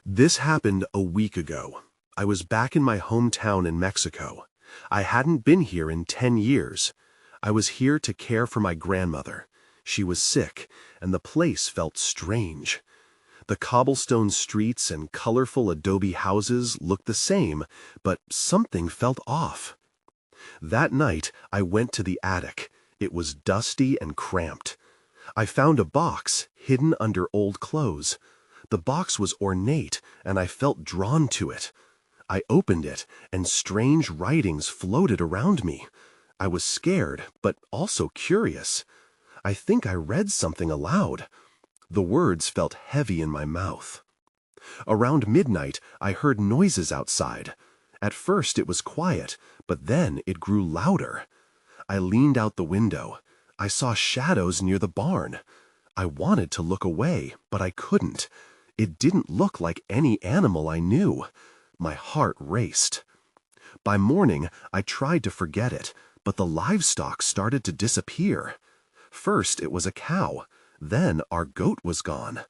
This happened a week ago. I was back in my hometown in Mexico. I hadn't been here in 10 years. I was here to care for my grandmother. She was sick, and the place felt strange. The cobblestone streets and colorful adobe houses looked the same, but something felt off. That night, I went to the attic. It was dusty and cramped. I found a box hidden under old clothes. The box was ornate, and I felt drawn to it. I opened it, and strange writings floated around me. I was scared, but also curious. I think I read something aloud. The words felt heavy in my mouth. Around midnight, I heard noises outside. At first it was quiet, but then it grew louder. I leaned out the window. I saw shadows near the barn. I wanted to look away, but I couldn't. It didn't look like any animal I knew. My heart raced. By morning, I tried to forget it, but the livestock started to disappear. First, it was a cow. Then our goat was gone.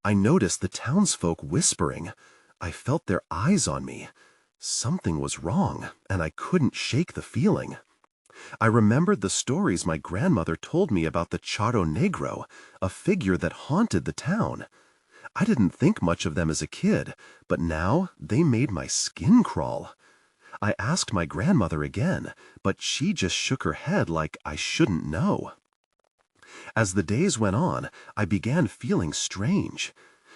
I noticed the townsfolk whispering. I felt their eyes on me. Something was wrong, and I couldn't shake the feeling. I remembered the stories my grandmother told me about the Charro Negro, a figure that haunted the town. I didn't think much of them as a kid, but now they made my skin crawl. I asked my grandmother again, but she just shook her head like I shouldn't know. As the days went on, I began feeling strange.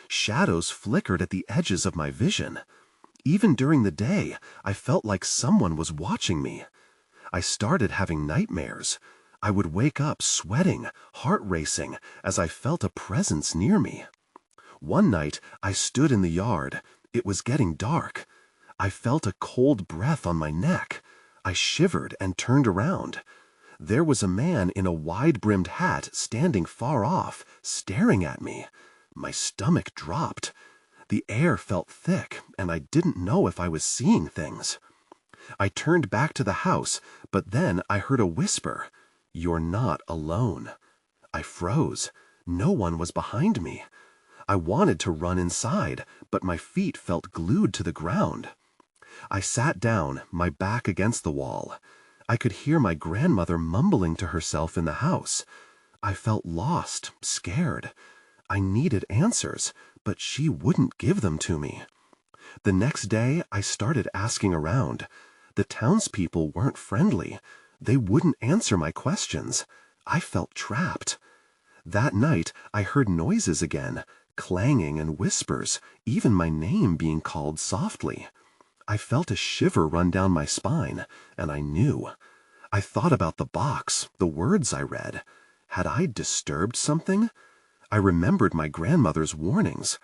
Shadows flickered at the edges of my vision. Even during the day, I felt like someone was watching me. I started having nightmares. I would wake up sweating, heart racing, as I felt a presence near me. One night, I stood in the yard. It was getting dark. I felt a cold breath on my neck. I shivered and turned around. There was a man in a wide-brimmed hat standing far off, staring at me. My stomach dropped. The air felt thick, and I didn't know if I was seeing things. I turned back to the house, but then I heard a whisper, "You're not alone." I froze. No one was behind me. I wanted to run inside, but my feet felt glued to the ground. I sat down, my back against the wall. I could hear my grandmother mumbling to herself in the house. I felt lost, scared. I needed answers, but she wouldn't give them to me. The next day, I started asking around. The townspeople weren't friendly. They wouldn't answer my questions. I felt trapped. That night, I heard noises again, clanging and whispers, even my name being called softly. I felt a shiver run down my spine, and I knew. I thought about the box, the words I read. Had I disturbed something? I remembered my grandmother's warnings.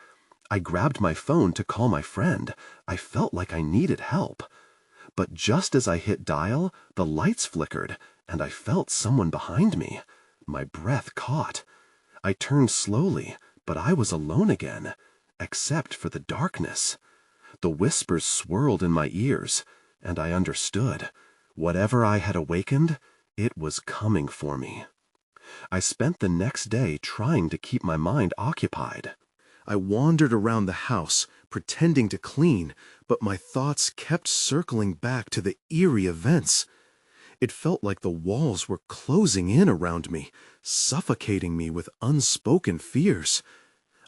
I grabbed my phone to call my friend. I felt like I needed help. But just as I hit dial, the lights flickered, and I felt someone behind me. My breath caught. I turned slowly, but I was alone again, except for the darkness. The whispers swirled in my ears, and I understood. Whatever I had awakened, it was coming for me. I spent the next day trying to keep my mind occupied. I wandered around the house, pretending to clean, but my thoughts kept circling back to the eerie events. It felt like the walls were closing in around me, suffocating me with unspoken fears.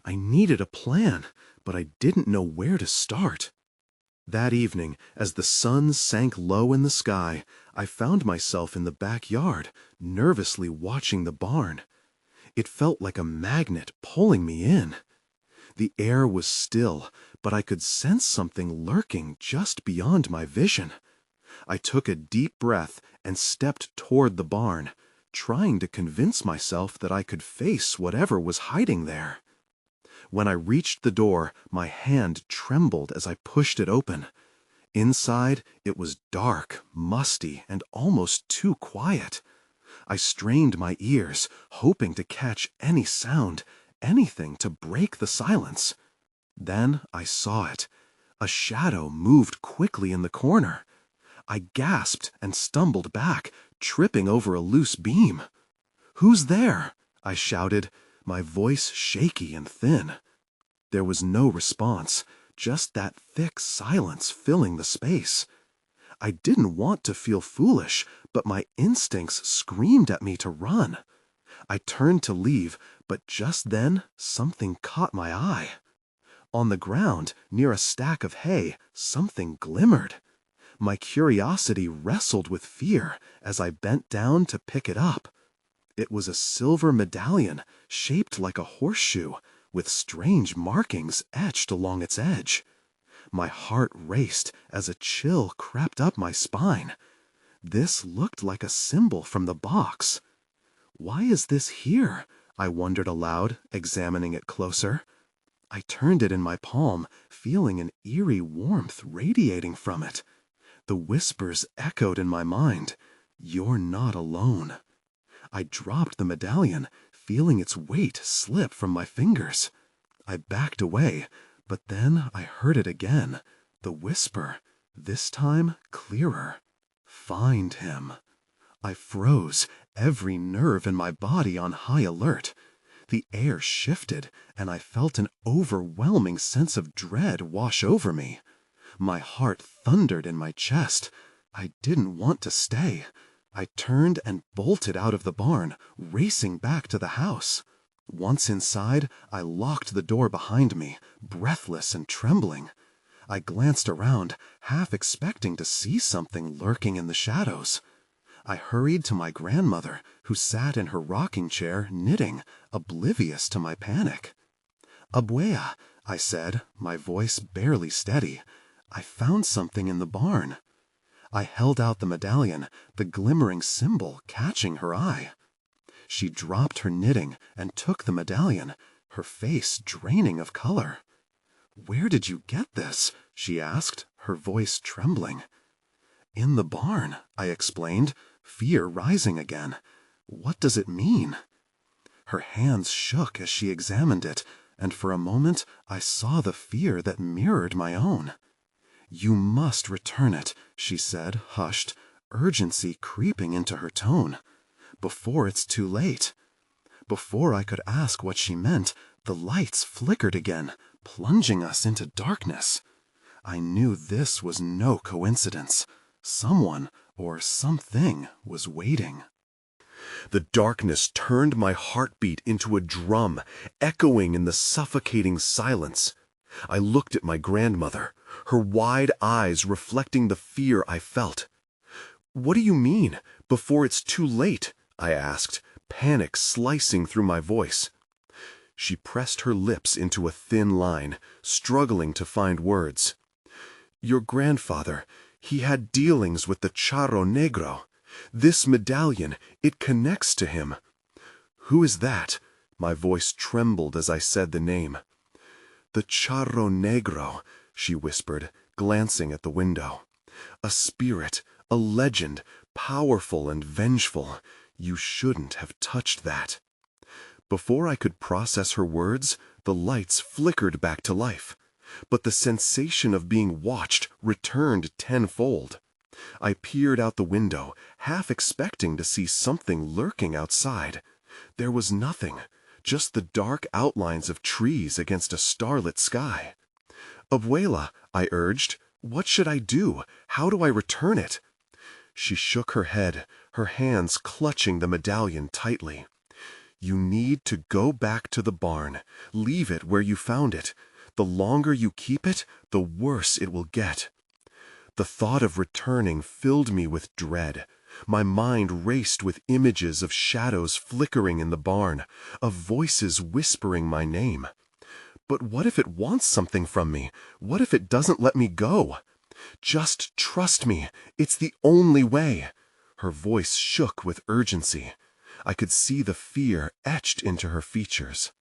I needed a plan, but I didn't know where to start. That evening, as the sun sank low in the sky, I found myself in the backyard, nervously watching the barn. It felt like a magnet pulling me in. The air was still, but I could sense something lurking just beyond my vision. I took a deep breath and stepped toward the barn, trying to convince myself that I could face whatever was hiding there. When I reached the door, my hand trembled as I pushed it open. Inside, it was dark, musty, and almost too quiet. I strained my ears, hoping to catch any sound, anything to break the silence. Then I saw it. A shadow moved quickly in the corner. I gasped and stumbled back, tripping over a loose beam. "Who's there?" I shouted, my voice shaky and thin. There was no response, just that thick silence filling the space. I didn't want to feel foolish, but my instincts screamed at me to run. I turned to leave, but just then something caught my eye. On the ground, near a stack of hay, something glimmered. My curiosity wrestled with fear as I bent down to pick it up. It was a silver medallion, shaped like a horseshoe, with strange markings etched along its edge. My heart raced as a chill crept up my spine. This looked like a symbol from the box. Why is this here? I wondered aloud, examining it closer. I turned it in my palm, feeling an eerie warmth radiating from it. The whispers echoed in my mind. "You're not alone." I dropped the medallion, feeling its weight slip from my fingers. I backed away, but then I heard it again, the whisper, this time clearer. "Find him." I froze, every nerve in my body on high alert. The air shifted, and I felt an overwhelming sense of dread wash over me. My heart thundered in my chest. I didn't want to stay. I turned and bolted out of the barn, racing back to the house. Once inside, I locked the door behind me, breathless and trembling. I glanced around, half expecting to see something lurking in the shadows. I hurried to my grandmother, who sat in her rocking chair, knitting, oblivious to my panic. "Abuela," I said, my voice barely steady, "I found something in the barn." I held out the medallion, the glimmering symbol catching her eye. She dropped her knitting and took the medallion, her face draining of color. "Where did you get this?" she asked, her voice trembling. "In the barn," I explained, fear rising again. "What does it mean?" Her hands shook as she examined it, and for a moment I saw the fear that mirrored my own. "You must return it," she said, hushed, urgency creeping into her tone. "Before it's too late." Before I could ask what she meant, the lights flickered again, plunging us into darkness. I knew this was no coincidence. Someone, or something, was waiting. The darkness turned my heartbeat into a drum, echoing in the suffocating silence. I looked at my grandmother, her wide eyes reflecting the fear I felt. "What do you mean, before it's too late?" I asked, panic slicing through my voice. She pressed her lips into a thin line, struggling to find words. "Your grandfather, he had dealings with the Charro Negro. This medallion, it connects to him." "Who is that?" My voice trembled as I said the name. "The Charro Negro," she whispered, glancing at the window. "A spirit, a legend, powerful and vengeful. You shouldn't have touched that." Before I could process her words, the lights flickered back to life. But the sensation of being watched returned tenfold. I peered out the window, half expecting to see something lurking outside. There was nothing, just the dark outlines of trees against a starlit sky. "Abuela," I urged, "what should I do? How do I return it?" She shook her head, her hands clutching the medallion tightly. "You need to go back to the barn. Leave it where you found it. The longer you keep it, the worse it will get." The thought of returning filled me with dread. My mind raced with images of shadows flickering in the barn, of voices whispering my name. But what if it wants something from me? What if it doesn't let me go? "Just trust me. It's the only way." Her voice shook with urgency. I could see the fear etched into her features.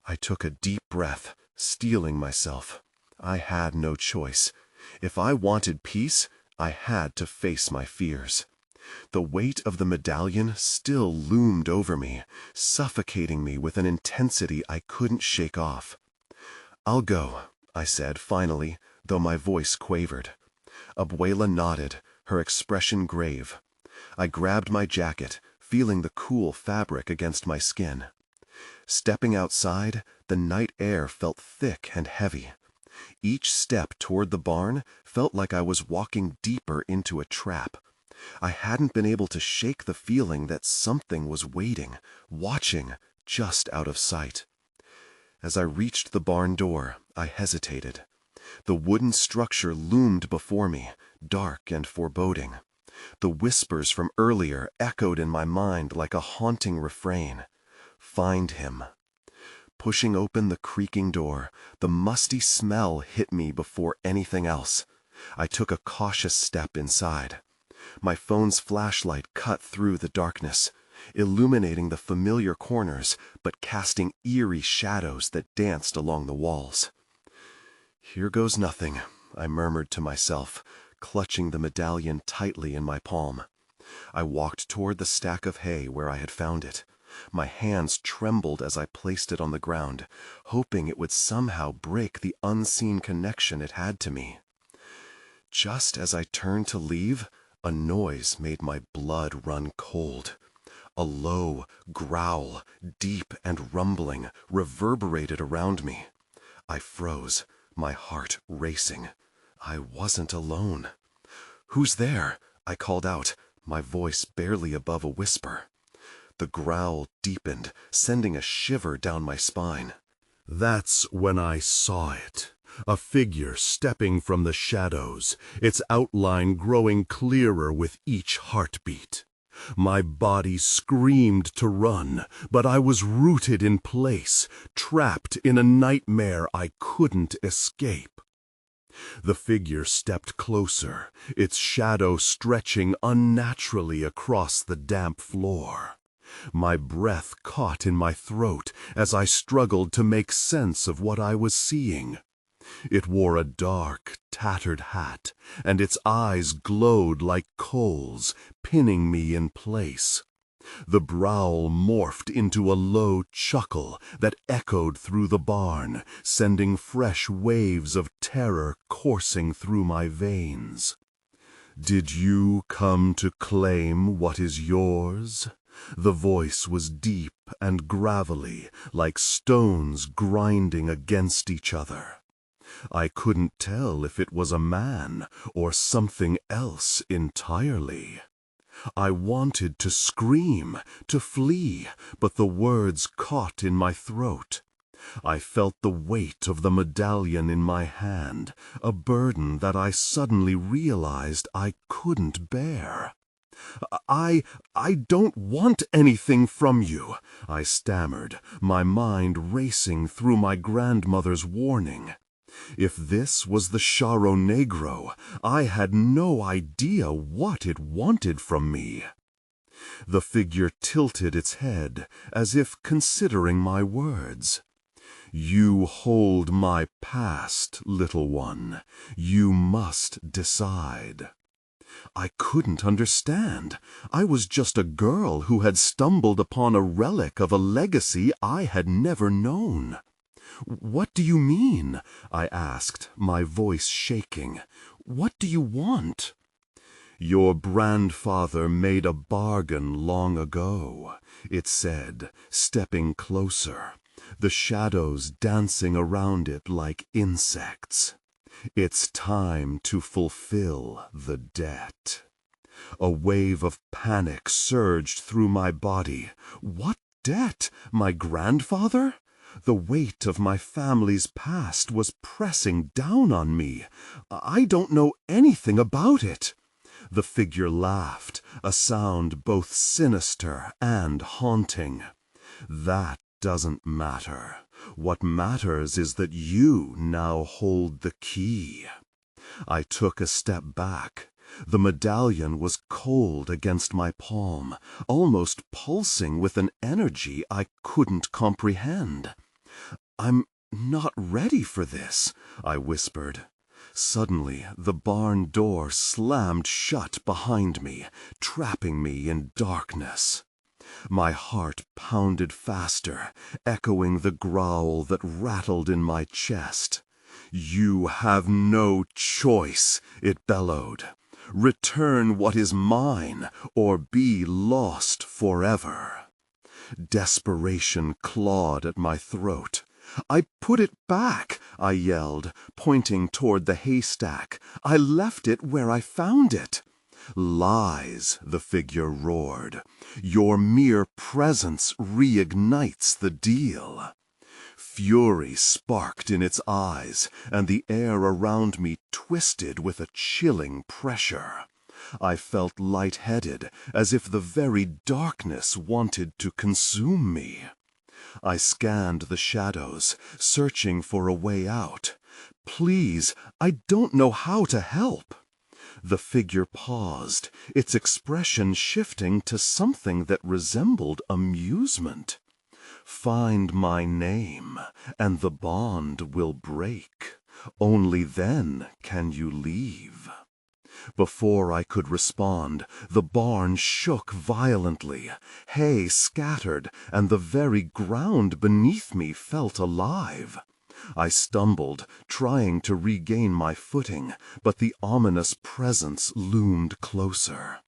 I took a deep breath, steeling myself. I had no choice. If I wanted peace, I had to face my fears. The weight of the medallion still loomed over me, suffocating me with an intensity I couldn't shake off. "I'll go," I said finally, though my voice quavered. Abuela nodded, her expression grave. I grabbed my jacket, feeling the cool fabric against my skin. Stepping outside, the night air felt thick and heavy. Each step toward the barn felt like I was walking deeper into a trap. I hadn't been able to shake the feeling that something was waiting, watching, just out of sight. As I reached the barn door, I hesitated. The wooden structure loomed before me, dark and foreboding. The whispers from earlier echoed in my mind like a haunting refrain. Find him. Pushing open the creaking door, the musty smell hit me before anything else. I took a cautious step inside. My phone's flashlight cut through the darkness, illuminating the familiar corners but casting eerie shadows that danced along the walls. Here goes nothing, I murmured to myself, clutching the medallion tightly in my palm. I walked toward the stack of hay where I had found it. My hands trembled as I placed it on the ground, hoping it would somehow break the unseen connection it had to me. Just as I turned to leave, a noise made my blood run cold. A low growl, deep and rumbling, reverberated around me. I froze, my heart racing. I wasn't alone. "Who's there?" I called out, my voice barely above a whisper. The growl deepened, sending a shiver down my spine. That's when I saw it. A figure stepping from the shadows, its outline growing clearer with each heartbeat. My body screamed to run, but I was rooted in place, trapped in a nightmare I couldn't escape. The figure stepped closer, its shadow stretching unnaturally across the damp floor. My breath caught in my throat as I struggled to make sense of what I was seeing. It wore a dark, tattered hat, and its eyes glowed like coals, pinning me in place. The growl morphed into a low chuckle that echoed through the barn, sending fresh waves of terror coursing through my veins. "Did you come to claim what is yours?" The voice was deep and gravelly, like stones grinding against each other. I couldn't tell if it was a man or something else entirely. I wanted to scream, to flee, but the words caught in my throat. I felt the weight of the medallion in my hand, a burden that I suddenly realized I couldn't bear. I don't want anything from you," I stammered, my mind racing through my grandmother's warning. If this was the Charro Negro, I had no idea what it wanted from me. The figure tilted its head, as if considering my words. "You hold my past, little one. You must decide." I couldn't understand. I was just a girl who had stumbled upon a relic of a legacy I had never known. "What do you mean?" I asked, my voice shaking. "What do you want?" "Your grandfather made a bargain long ago," it said, stepping closer, the shadows dancing around it like insects. "It's time to fulfill the debt." A wave of panic surged through my body. What debt? My grandfather? The weight of my family's past was pressing down on me. I don't know anything about it. The figure laughed, a sound both sinister and haunting. "That doesn't matter. What matters is that you now hold the key." I took a step back. The medallion was cold against my palm, almost pulsing with an energy I couldn't comprehend. "I'm not ready for this," I whispered. Suddenly, the barn door slammed shut behind me, trapping me in darkness. My heart pounded faster, echoing the growl that rattled in my chest. "You have no choice," it bellowed. "Return what is mine, or be lost forever." Desperation clawed at my throat. "I put it back," I yelled, pointing toward the haystack. "I left it where I found it." "Lies," the figure roared. "Your mere presence reignites the deal." Fury sparked in its eyes, and the air around me twisted with a chilling pressure. I felt lightheaded, as if the very darkness wanted to consume me. I scanned the shadows, searching for a way out. "Please, I don't know how to help." The figure paused, its expression shifting to something that resembled amusement. "Find my name, and the bond will break. Only then can you leave." Before I could respond, the barn shook violently. Hay scattered, and the very ground beneath me felt alive. I stumbled, trying to regain my footing, but the ominous presence loomed closer.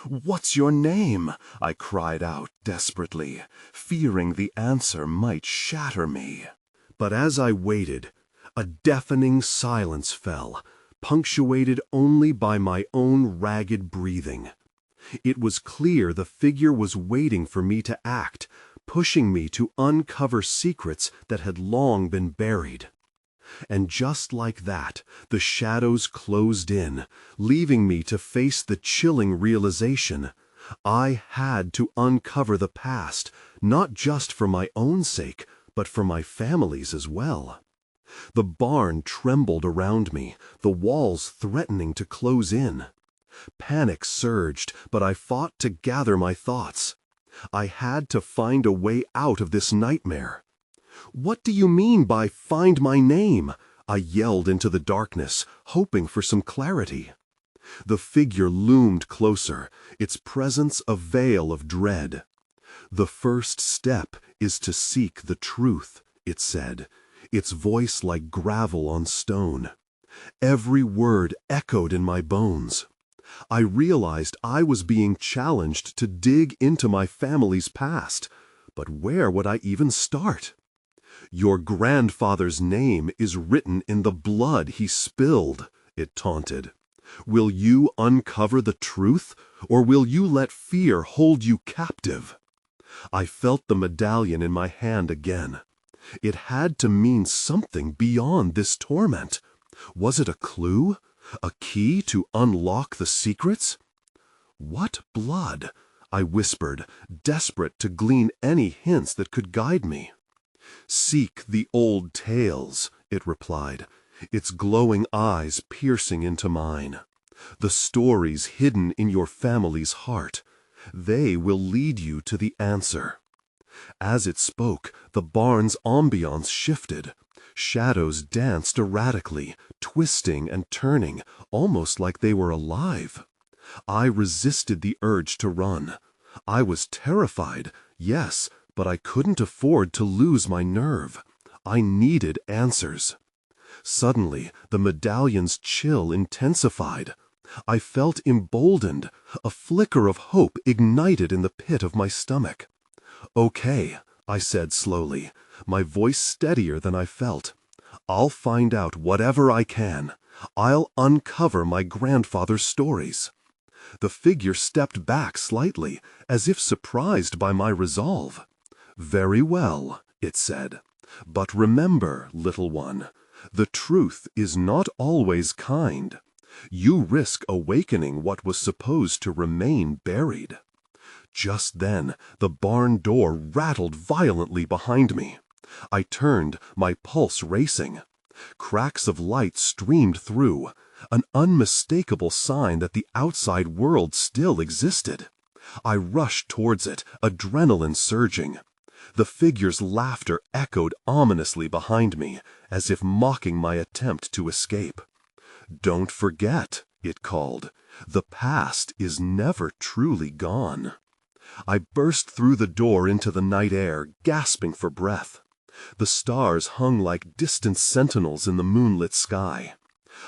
"What's your name?" I cried out desperately, fearing the answer might shatter me. But as I waited, a deafening silence fell, punctuated only by my own ragged breathing. It was clear the figure was waiting for me to act, pushing me to uncover secrets that had long been buried. And just like that, the shadows closed in, leaving me to face the chilling realization: I had to uncover the past, not just for my own sake, but for my family's as well. The barn trembled around me, the walls threatening to close in. Panic surged, but I fought to gather my thoughts. I had to find a way out of this nightmare. "What do you mean by 'find my name'?" I yelled into the darkness, hoping for some clarity. The figure loomed closer, its presence a veil of dread. "The first step is to seek the truth," it said, its voice like gravel on stone. Every word echoed in my bones. I realized I was being challenged to dig into my family's past, but where would I even start? "Your grandfather's name is written in the blood he spilled," it taunted. "Will you uncover the truth, or will you let fear hold you captive?" I felt the medallion in my hand again. It had to mean something beyond this torment. Was it a clue? A key to unlock the secrets? "What blood?" I whispered, desperate to glean any hints that could guide me. "Seek the old tales," it replied, its glowing eyes piercing into mine. "The stories hidden in your family's heart. They will lead you to the answer." As it spoke, the barn's ambiance shifted. Shadows danced erratically, twisting and turning, almost like they were alive. I resisted the urge to run. I was terrified, yes, but I couldn't afford to lose my nerve. I needed answers. Suddenly, the medallion's chill intensified. I felt emboldened, a flicker of hope ignited in the pit of my stomach. "Okay," I said slowly, my voice steadier than I felt. "I'll find out whatever I can. I'll uncover my grandfather's stories." The figure stepped back slightly, as if surprised by my resolve. "Very well," it said. "But remember, little one, the truth is not always kind. You risk awakening what was supposed to remain buried." Just then, the barn door rattled violently behind me. I turned, my pulse racing. Cracks of light streamed through, an unmistakable sign that the outside world still existed. I rushed towards it, adrenaline surging. The figure's laughter echoed ominously behind me, as if mocking my attempt to escape. "Don't forget," it called, "the past is never truly gone." I burst through the door into the night air, gasping for breath. The stars hung like distant sentinels in the moonlit sky.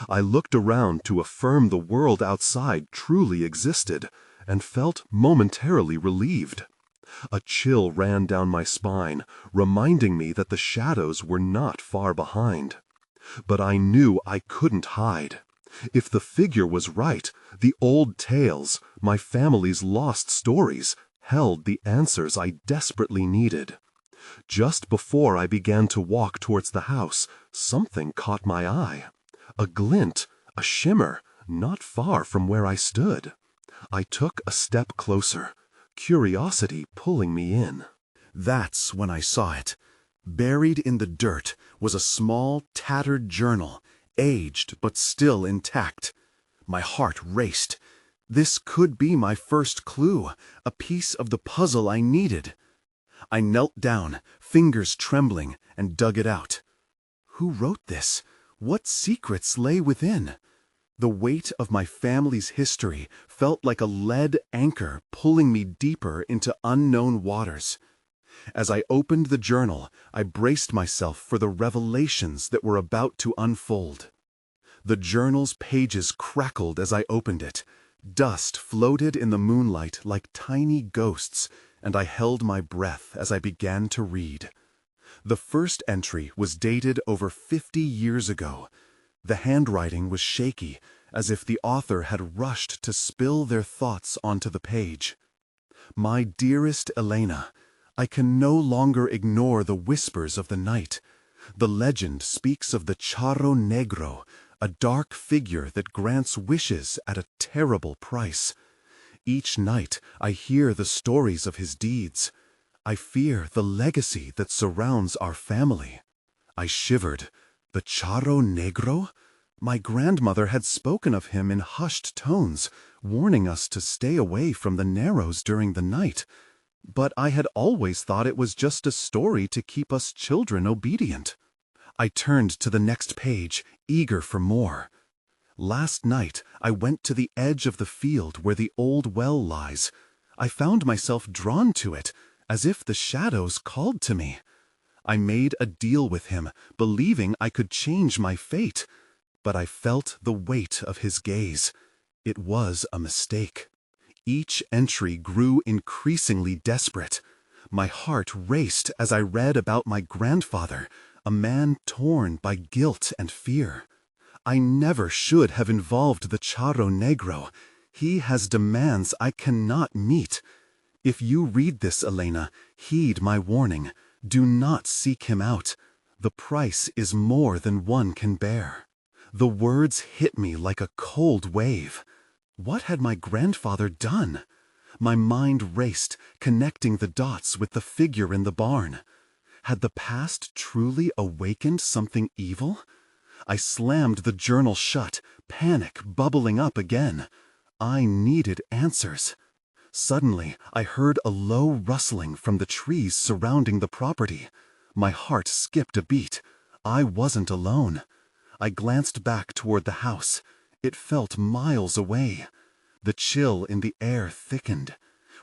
I looked around to affirm the world outside truly existed, and felt momentarily relieved. A chill ran down my spine, reminding me that the shadows were not far behind. But I knew I couldn't hide. If the figure was right, the old tales, my family's lost stories, held the answers I desperately needed. Just before I began to walk towards the house, something caught my eye. A glint, a shimmer, not far from where I stood. I took a step closer, curiosity pulling me in. That's when I saw it. Buried in the dirt was a small, tattered journal, aged but still intact. My heart raced. This could be my first clue, a piece of the puzzle I needed. I knelt down, fingers trembling, and dug it out. Who wrote this? What secrets lay within? The weight of my family's history felt like a lead anchor pulling me deeper into unknown waters. As I opened the journal, I braced myself for the revelations that were about to unfold. The journal's pages crackled as I opened it. Dust floated in the moonlight like tiny ghosts, and I held my breath as I began to read. The first entry was dated over 50 years ago. The handwriting was shaky, as if the author had rushed to spill their thoughts onto the page. My dearest Elena, I can no longer ignore the whispers of the night. The legend speaks of the Charro Negro, a dark figure that grants wishes at a terrible price. Each night I hear the stories of his deeds. I fear the legacy that surrounds our family. I shivered. The Charro Negro? My grandmother had spoken of him in hushed tones, warning us to stay away from the Narrows during the night. But I had always thought it was just a story to keep us children obedient. I turned to the next page, eager for more. Last night, I went to the edge of the field where the old well lies. I found myself drawn to it, as if the shadows called to me. I made a deal with him, believing I could change my fate. But I felt the weight of his gaze. It was a mistake. Each entry grew increasingly desperate. My heart raced as I read about my grandfather, a man torn by guilt and fear. I never should have involved the Charro Negro. He has demands I cannot meet. If you read this, Elena, heed my warning. Do not seek him out. The price is more than one can bear. The words hit me like a cold wave. What had my grandfather done? My mind raced, connecting the dots with the figure in the barn. Had the past truly awakened something evil? I slammed the journal shut, panic bubbling up again. I needed answers. Suddenly, I heard a low rustling from the trees surrounding the property. My heart skipped a beat. I wasn't alone. I glanced back toward the house. It felt miles away. The chill in the air thickened.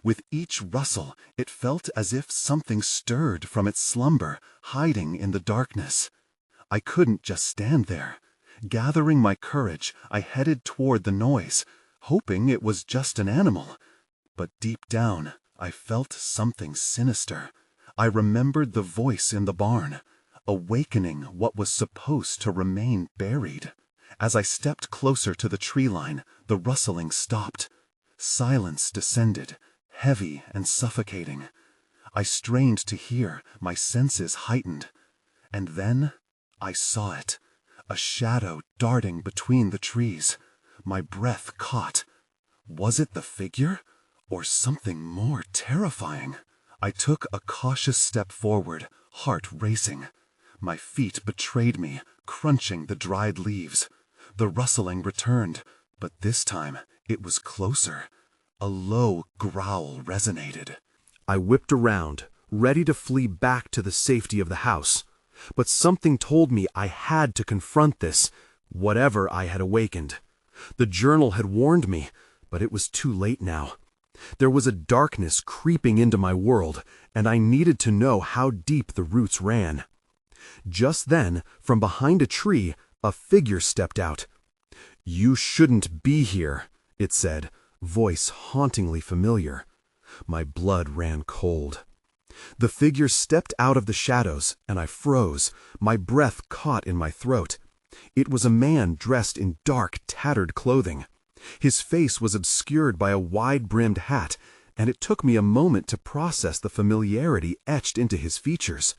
With each rustle, it felt as if something stirred from its slumber, hiding in the darkness. I couldn't just stand there. Gathering my courage, I headed toward the noise, hoping it was just an animal. But deep down, I felt something sinister. I remembered the voice in the barn, awakening what was supposed to remain buried. As I stepped closer to the tree line, the rustling stopped. Silence descended, heavy and suffocating. I strained to hear, my senses heightened. And then I saw it, a shadow darting between the trees. My breath caught. Was it the figure, or something more terrifying? I took a cautious step forward, heart racing. My feet betrayed me, crunching the dried leaves. The rustling returned, but this time it was closer. A low growl resonated. I whipped around, ready to flee back to the safety of the house. But something told me I had to confront this, whatever I had awakened. The journal had warned me, but it was too late now. There was a darkness creeping into my world, and I needed to know how deep the roots ran. Just then, from behind a tree, a figure stepped out. "You shouldn't be here," it said, voice hauntingly familiar. My blood ran cold. The figure stepped out of the shadows, and I froze, my breath caught in my throat. It was a man dressed in dark, tattered clothing. His face was obscured by a wide-brimmed hat, and it took me a moment to process the familiarity etched into his features.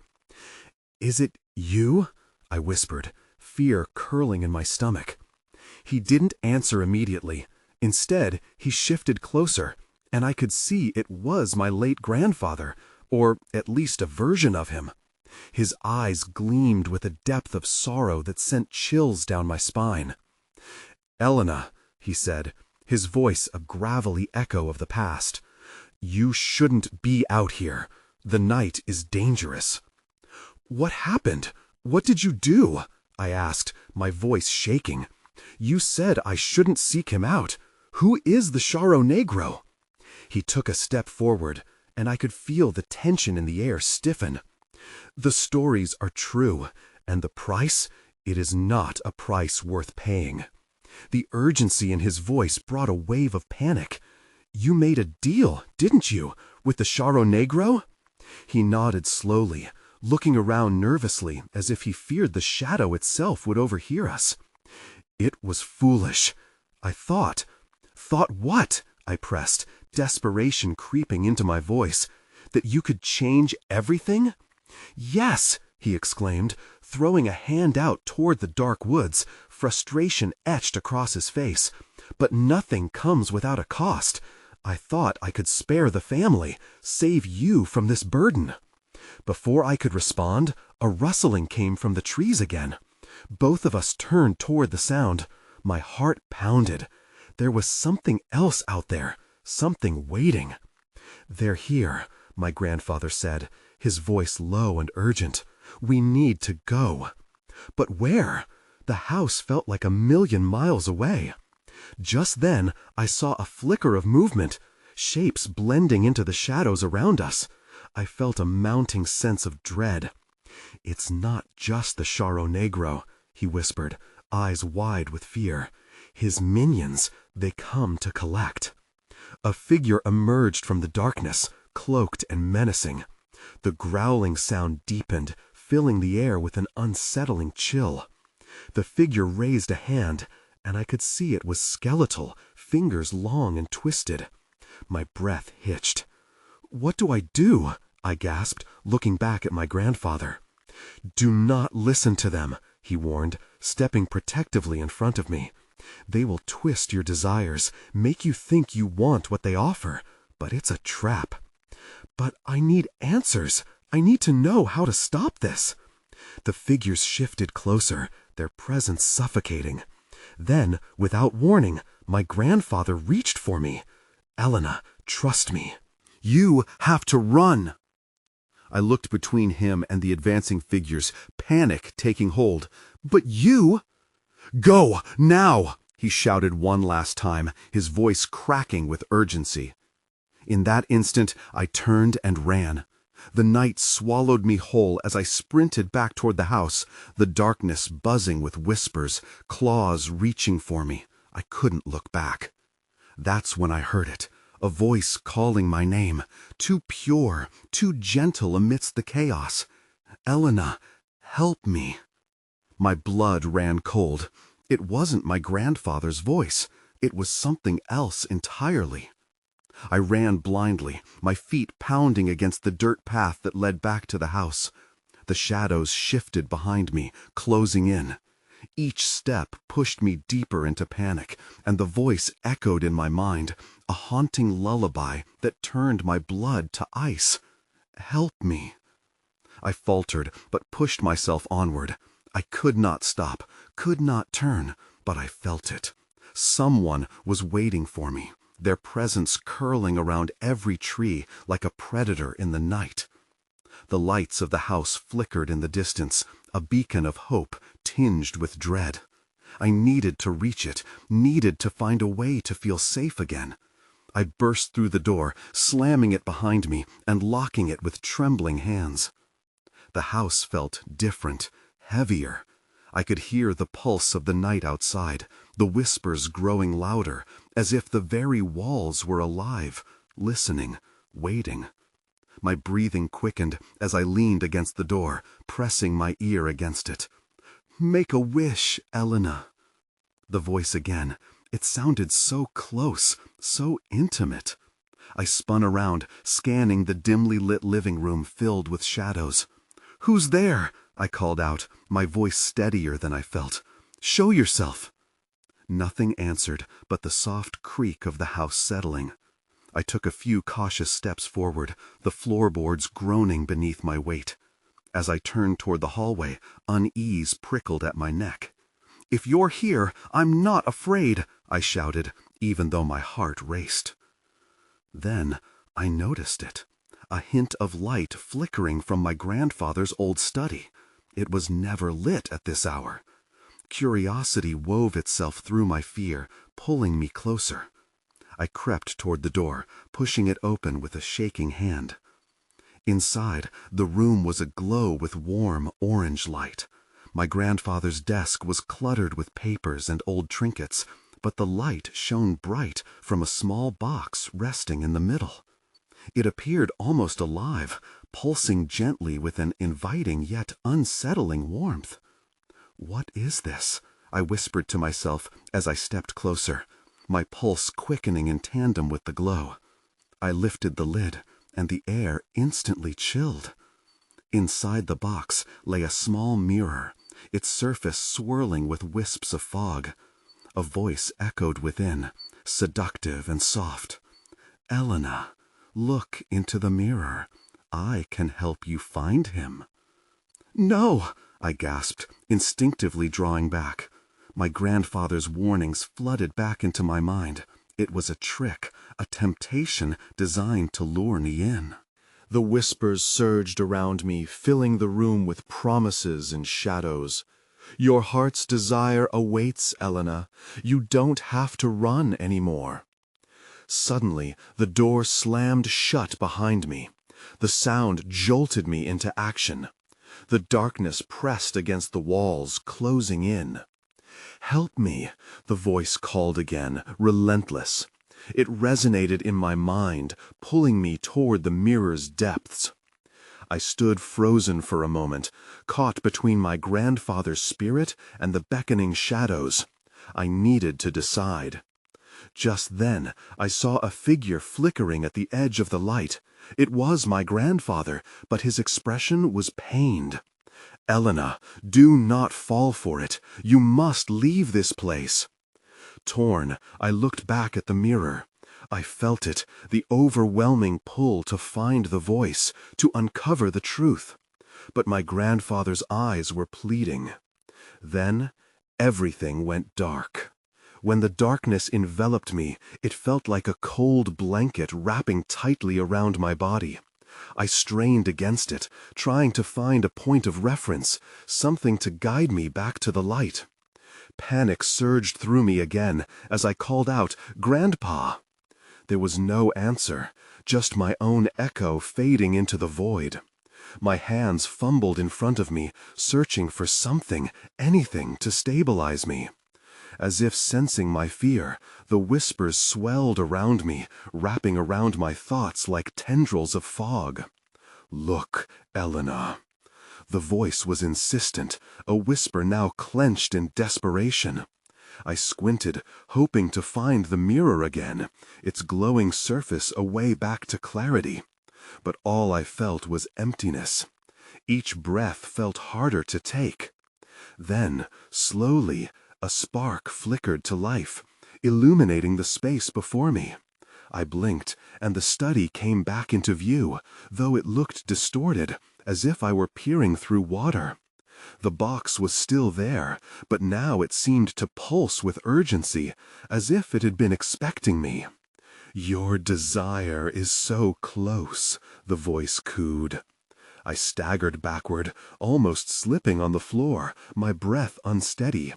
"Is it you?" I whispered, fear curling in my stomach. He didn't answer immediately. Instead, he shifted closer, and I could see it was my late grandfather, or at least a version of him. His eyes gleamed with a depth of sorrow that sent chills down my spine. "Elena," he said, his voice a gravelly echo of the past, "you shouldn't be out here. The night is dangerous." "What happened? What did you do?" I asked, my voice shaking. "You said I shouldn't seek him out. Who is the Charro Negro?" He took a step forward, and I could feel the tension in the air stiffen. "The stories are true, and the price? It is not a price worth paying." The urgency in his voice brought a wave of panic. "You made a deal, didn't you, with the Charro Negro?" He nodded slowly, looking around nervously as if he feared the shadow itself would overhear us. "It was foolish. I thought." "Thought what?" I pressed, desperation creeping into my voice. "That you could change everything?" "Yes," he exclaimed, throwing a hand out toward the dark woods, frustration etched across his face. "But nothing comes without a cost. I thought I could spare the family, save you from this burden." Before I could respond, a rustling came from the trees again. Both of us turned toward the sound. My heart pounded. There was something else out there, something waiting. "They're here," my grandfather said, his voice low and urgent. "We need to go." But where? The house felt like a million miles away. Just then, I saw a flicker of movement, shapes blending into the shadows around us. I felt a mounting sense of dread. "It's not just the Charro Negro," he whispered, eyes wide with fear. "His minions, they come to collect." A figure emerged from the darkness, cloaked and menacing. The growling sound deepened, filling the air with an unsettling chill. The figure raised a hand, and I could see it was skeletal, fingers long and twisted. My breath hitched. "What do I do?" I gasped, looking back at my grandfather. "Do not listen to them," he warned, stepping protectively in front of me. "They will twist your desires, make you think you want what they offer, but it's a trap." "But I need answers. I need to know how to stop this." The figures shifted closer, their presence suffocating. Then, without warning, my grandfather reached for me. "Elena, trust me. You have to run." I looked between him and the advancing figures, panic taking hold. "But you—" "Go, now!" he shouted one last time, his voice cracking with urgency. In that instant, I turned and ran. The night swallowed me whole as I sprinted back toward the house, the darkness buzzing with whispers, claws reaching for me. I couldn't look back. That's when I heard it, a voice calling my name, too pure, too gentle amidst the chaos. "Elena, help me." My blood ran cold. It wasn't my grandfather's voice. It was something else entirely. I ran blindly, my feet pounding against the dirt path that led back to the house. The shadows shifted behind me, closing in. Each step pushed me deeper into panic, and the voice echoed in my mind, a haunting lullaby that turned my blood to ice. "Help me." I faltered, but pushed myself onward. I could not stop, could not turn, but I felt it. Someone was waiting for me, their presence curling around every tree like a predator in the night. The lights of the house flickered in the distance, a beacon of hope tinged with dread. I needed to reach it, needed to find a way to feel safe again. I burst through the door, slamming it behind me and locking it with trembling hands. The house felt different, heavier. I could hear the pulse of the night outside, the whispers growing louder, as if the very walls were alive, listening, waiting. My breathing quickened as I leaned against the door, pressing my ear against it. "Make a wish, Elena." The voice again. It sounded so close, so intimate. I spun around, scanning the dimly lit living room filled with shadows. "Who's there?" I called out, my voice steadier than I felt. "Show yourself." Nothing answered but the soft creak of the house settling. I took a few cautious steps forward, the floorboards groaning beneath my weight. As I turned toward the hallway, unease prickled at my neck. "If you're here, I'm not afraid," I shouted, even though my heart raced. Then I noticed it, a hint of light flickering from my grandfather's old study. It was never lit at this hour. Curiosity wove itself through my fear, pulling me closer. I crept toward the door, pushing it open with a shaking hand. Inside, the room was aglow with warm orange light. My grandfather's desk was cluttered with papers and old trinkets, but the light shone bright from a small box resting in the middle. It appeared almost alive, pulsing gently with an inviting yet unsettling warmth. "What is this?" I whispered to myself as I stepped closer, my pulse quickening in tandem with the glow. I lifted the lid, and the air instantly chilled. Inside the box lay a small mirror, its surface swirling with wisps of fog. A voice echoed within, seductive and soft. "Elena, look into the mirror. I can help you find him." "No!" I gasped, instinctively drawing back. My grandfather's warnings flooded back into my mind. It was a trick, a temptation designed to lure me in. The whispers surged around me, filling the room with promises and shadows. "Your heart's desire awaits, Elena. You don't have to run anymore." Suddenly, the door slammed shut behind me. The sound jolted me into action. The darkness pressed against the walls, closing in. "Help me," the voice called again, relentless. It resonated in my mind, pulling me toward the mirror's depths. I stood frozen for a moment, caught between my grandfather's spirit and the beckoning shadows. I needed to decide. Just then, I saw a figure flickering at the edge of the light. It was my grandfather, but his expression was pained. "Elena, do not fall for it. You must leave this place." Torn, I looked back at the mirror. I felt it, the overwhelming pull to find the voice, to uncover the truth. But my grandfather's eyes were pleading. Then, everything went dark. When the darkness enveloped me, it felt like a cold blanket wrapping tightly around my body. I strained against it, trying to find a point of reference, something to guide me back to the light. Panic surged through me again as I called out, "Grandpa!" There was no answer, just my own echo fading into the void. My hands fumbled in front of me, searching for something, anything to stabilize me. As if sensing my fear, the whispers swelled around me, wrapping around my thoughts like tendrils of fog. "Look, Elena." The voice was insistent, a whisper now clenched in desperation. I squinted, hoping to find the mirror again, its glowing surface a way back to clarity. But all I felt was emptiness. Each breath felt harder to take. Then, slowly, a spark flickered to life, illuminating the space before me. I blinked, and the study came back into view, though it looked distorted, as if I were peering through water. The box was still there, but now it seemed to pulse with urgency, as if it had been expecting me. "Your desire is so close," the voice cooed. I staggered backward, almost slipping on the floor, my breath unsteady.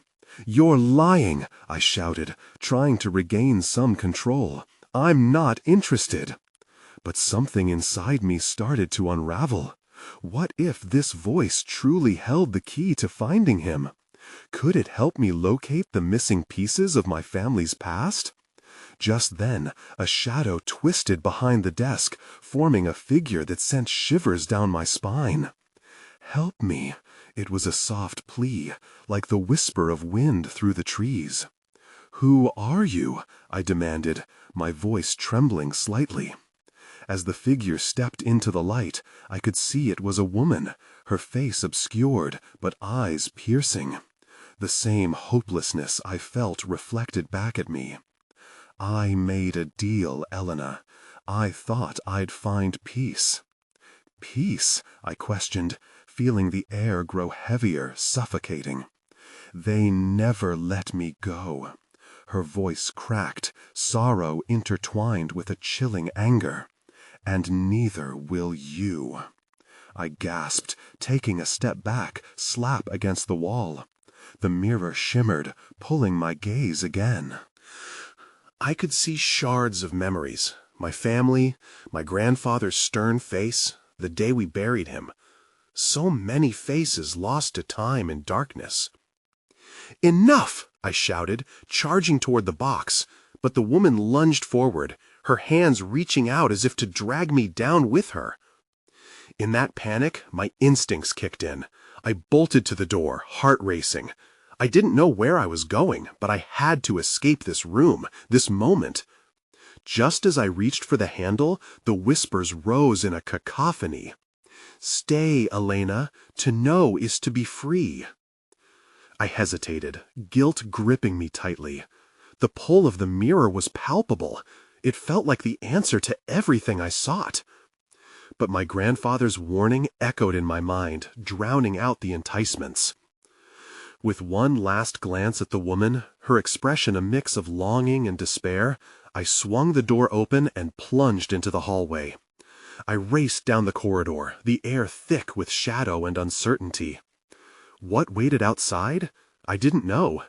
"You're lying," I shouted, trying to regain some control. "I'm not interested." But something inside me started to unravel. What if this voice truly held the key to finding him? Could it help me locate the missing pieces of my family's past? Just then, a shadow twisted behind the desk, forming a figure that sent shivers down my spine. "Help me," it was a soft plea, like the whisper of wind through the trees. "Who are you?" I demanded, my voice trembling slightly. As the figure stepped into the light, I could see it was a woman, her face obscured, but eyes piercing. The same hopelessness I felt reflected back at me. "I made a deal, Elena. I thought I'd find peace." "Peace?" I questioned, feeling the air grow heavier, suffocating. "They never let me go." Her voice cracked, sorrow intertwined with a chilling anger. "And neither will you." I gasped, taking a step back, slap against the wall. The mirror shimmered, pulling my gaze again. I could see shards of memories. My family, my grandfather's stern face, the day we buried him. So many faces lost to time and darkness. "Enough!" I shouted, charging toward the box, but the woman lunged forward, her hands reaching out as if to drag me down with her. In that panic, my instincts kicked in. I bolted to the door, heart racing. I didn't know where I was going, but I had to escape this room, this moment. Just as I reached for the handle, the whispers rose in a cacophony. "Stay, Elena. To know is to be free." I hesitated, guilt gripping me tightly. The pull of the mirror was palpable. It felt like the answer to everything I sought. But my grandfather's warning echoed in my mind, drowning out the enticements. With one last glance at the woman, her expression a mix of longing and despair, I swung the door open and plunged into the hallway. I raced down the corridor, the air thick with shadow and uncertainty. What waited outside? I didn't know,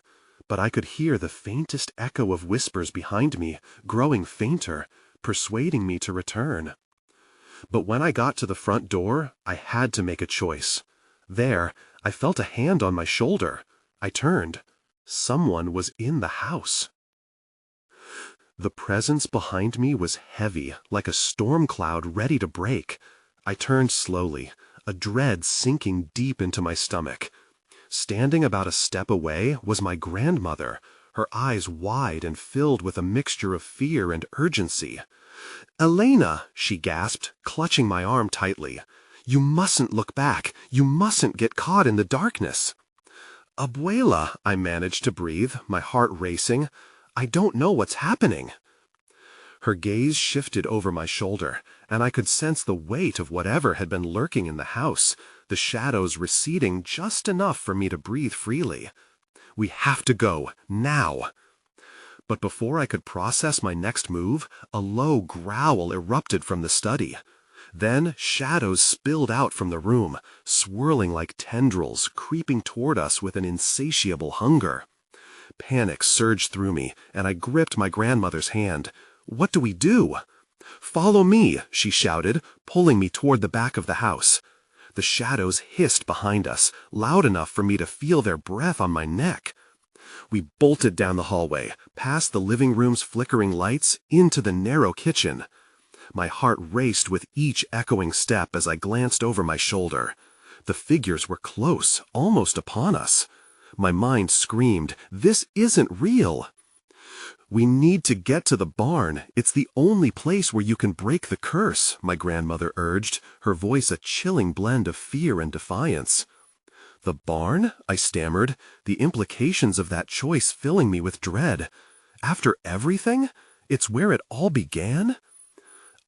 but I could hear the faintest echo of whispers behind me, growing fainter, persuading me to return. But when I got to the front door, I had to make a choice. There, I felt a hand on my shoulder. I turned. Someone was in the house. The presence behind me was heavy, like a storm cloud ready to break. I turned slowly, a dread sinking deep into my stomach. Standing about a step away was my grandmother, her eyes wide and filled with a mixture of fear and urgency. "Elena," she gasped, clutching my arm tightly. "You mustn't look back. You mustn't get caught in the darkness." "Abuela," I managed to breathe, my heart racing. "I don't know what's happening." Her gaze shifted over my shoulder, and I could sense the weight of whatever had been lurking in the house, the shadows receding just enough for me to breathe freely. "We have to go, now." But before I could process my next move, a low growl erupted from the study. Then shadows spilled out from the room, swirling like tendrils, creeping toward us with an insatiable hunger. Panic surged through me, and I gripped my grandmother's hand. "What do we do?" "Follow me," she shouted, pulling me toward the back of the house. The shadows hissed behind us, loud enough for me to feel their breath on my neck. We bolted down the hallway, past the living room's flickering lights, into the narrow kitchen. My heart raced with each echoing step as I glanced over my shoulder. The figures were close, almost upon us. My mind screamed, "This isn't real!" "We need to get to the barn. It's the only place where you can break the curse," my grandmother urged, her voice a chilling blend of fear and defiance. "The barn?" I stammered, the implications of that choice filling me with dread. "After everything? It's where it all began?"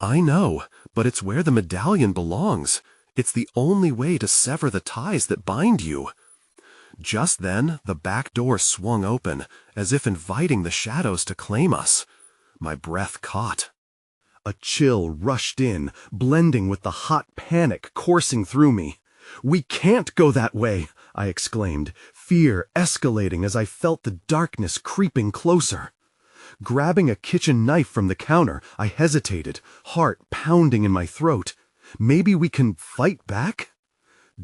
"I know, but it's where the medallion belongs. It's the only way to sever the ties that bind you." Just then, the back door swung open, as if inviting the shadows to claim us. My breath caught. A chill rushed in, blending with the hot panic coursing through me. "We can't go that way," I exclaimed, fear escalating as I felt the darkness creeping closer. Grabbing a kitchen knife from the counter, I hesitated, heart pounding in my throat. "Maybe we can fight back?"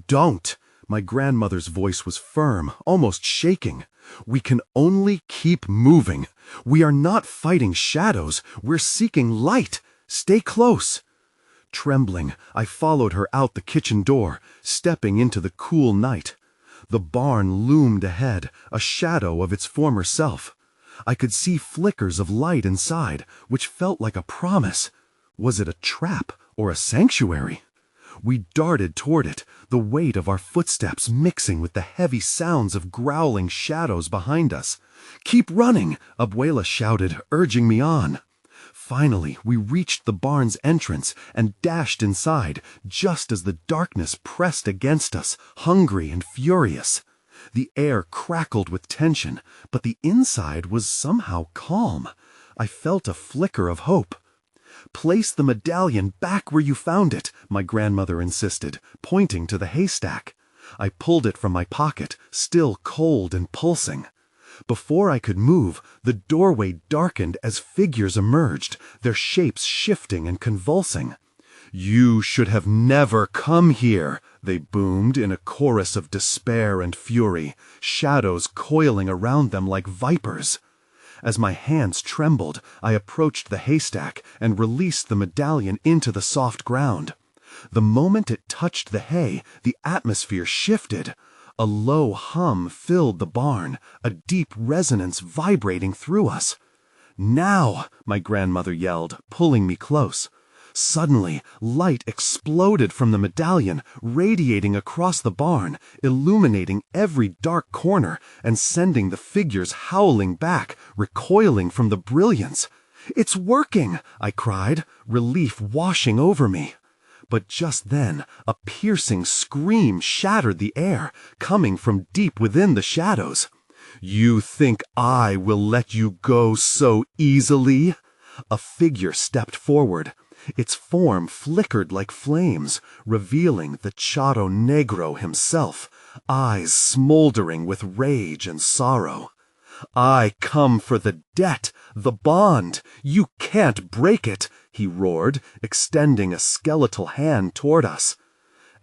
"Don't!" My grandmother's voice was firm, almost shaking. "We can only keep moving. We are not fighting shadows, we're seeking light. Stay close." Trembling, I followed her out the kitchen door, stepping into the cool night. The barn loomed ahead, a shadow of its former self. I could see flickers of light inside, which felt like a promise. Was it a trap or a sanctuary? We darted toward it, the weight of our footsteps mixing with the heavy sounds of growling shadows behind us. "Keep running!" Abuela shouted, urging me on. Finally, we reached the barn's entrance and dashed inside, just as the darkness pressed against us, hungry and furious. The air crackled with tension, but the inside was somehow calm. I felt a flicker of hope. "Place the medallion back where you found it," my grandmother insisted, pointing to the haystack. I pulled it from my pocket, still cold and pulsing. Before I could move, the doorway darkened as figures emerged, their shapes shifting and convulsing. "You should have never come here," they boomed in a chorus of despair and fury, shadows coiling around them like vipers. As my hands trembled, I approached the haystack and released the medallion into the soft ground. The moment it touched the hay, the atmosphere shifted. A low hum filled the barn, a deep resonance vibrating through us. "Now!" my grandmother yelled, pulling me close. Suddenly, light exploded from the medallion, radiating across the barn, illuminating every dark corner and sending the figures howling back, recoiling from the brilliance. "It's working!" I cried, relief washing over me. But just then, a piercing scream shattered the air, coming from deep within the shadows. "You think I will let you go so easily?" A figure stepped forward. Its form flickered like flames, revealing the Charro Negro himself, eyes smoldering with rage and sorrow. "I come for the debt, the bond. You can't break it," he roared, extending a skeletal hand toward us.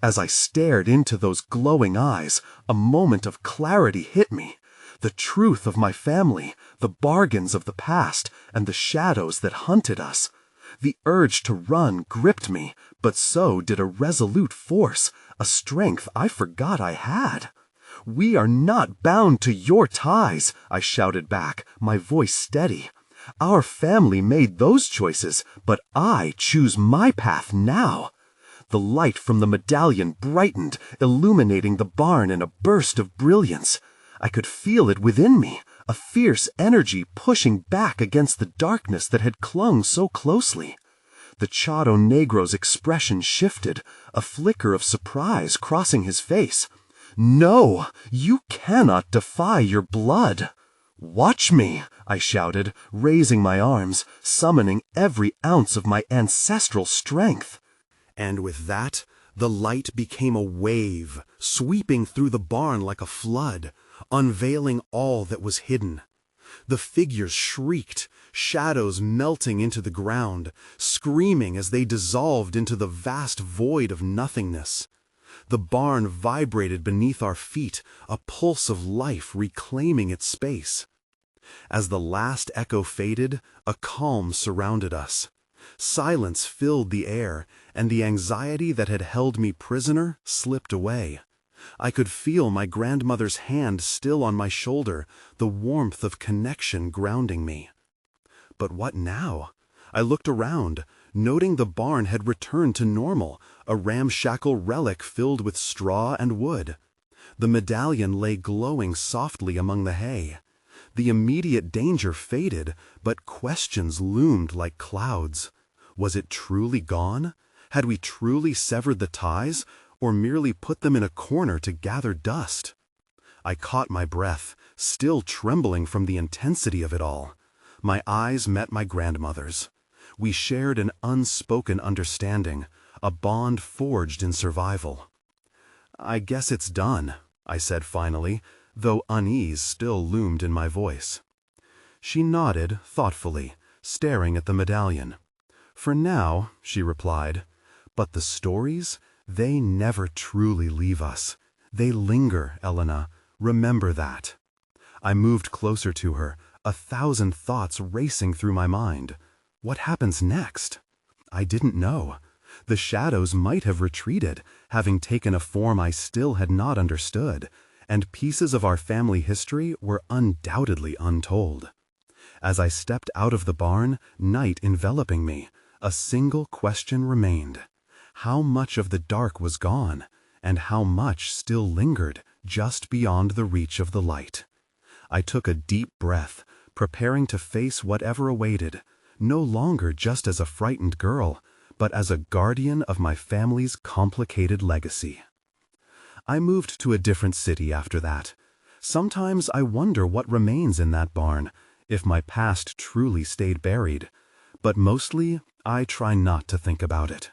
As I stared into those glowing eyes, a moment of clarity hit me. The truth of my family, the bargains of the past, and the shadows that hunted us. The urge to run gripped me, but so did a resolute force, a strength I forgot I had. "We are not bound to your ties," I shouted back, my voice steady. "Our family made those choices, but I choose my path now." The light from the medallion brightened, illuminating the barn in a burst of brilliance. I could feel it within me, a fierce energy pushing back against the darkness that had clung so closely. The Charro Negro's expression shifted, a flicker of surprise crossing his face. "No, you cannot defy your blood." "Watch me," I shouted, raising my arms, summoning every ounce of my ancestral strength. And with that, the light became a wave, sweeping through the barn like a flood, unveiling all that was hidden. The figures shrieked, shadows melting into the ground, screaming as they dissolved into the vast void of nothingness. The barn vibrated beneath our feet, a pulse of life reclaiming its space. As the last echo faded, a calm surrounded us. Silence filled the air, and the anxiety that had held me prisoner slipped away. I could feel my grandmother's hand still on my shoulder, the warmth of connection grounding me. But what now? I looked around, noting the barn had returned to normal, a ramshackle relic filled with straw and wood. The medallion lay glowing softly among the hay. The immediate danger faded, but questions loomed like clouds. Was it truly gone? Had we truly severed the ties, or merely put them in a corner to gather dust? I caught my breath, still trembling from the intensity of it all. My eyes met my grandmother's. We shared an unspoken understanding, a bond forged in survival. "I guess it's done," I said finally, though unease still loomed in my voice. She nodded thoughtfully, staring at the medallion. "For now," she replied, "but the stories, they never truly leave us. They linger, Elena. Remember that. I moved closer to her, 1,000 thoughts racing through my mind. What happens next? I didn't know. The shadows might have retreated, having taken a form I still had not understood, and pieces of our family history were undoubtedly untold. As I stepped out of the barn, night enveloping me, a single question remained. How much of the dark was gone, and how much still lingered just beyond the reach of the light? I took a deep breath, preparing to face whatever awaited, no longer just as a frightened girl, but as a guardian of my family's complicated legacy. I moved to a different city after that. Sometimes I wonder what remains in that barn, if my past truly stayed buried, but mostly I try not to think about it.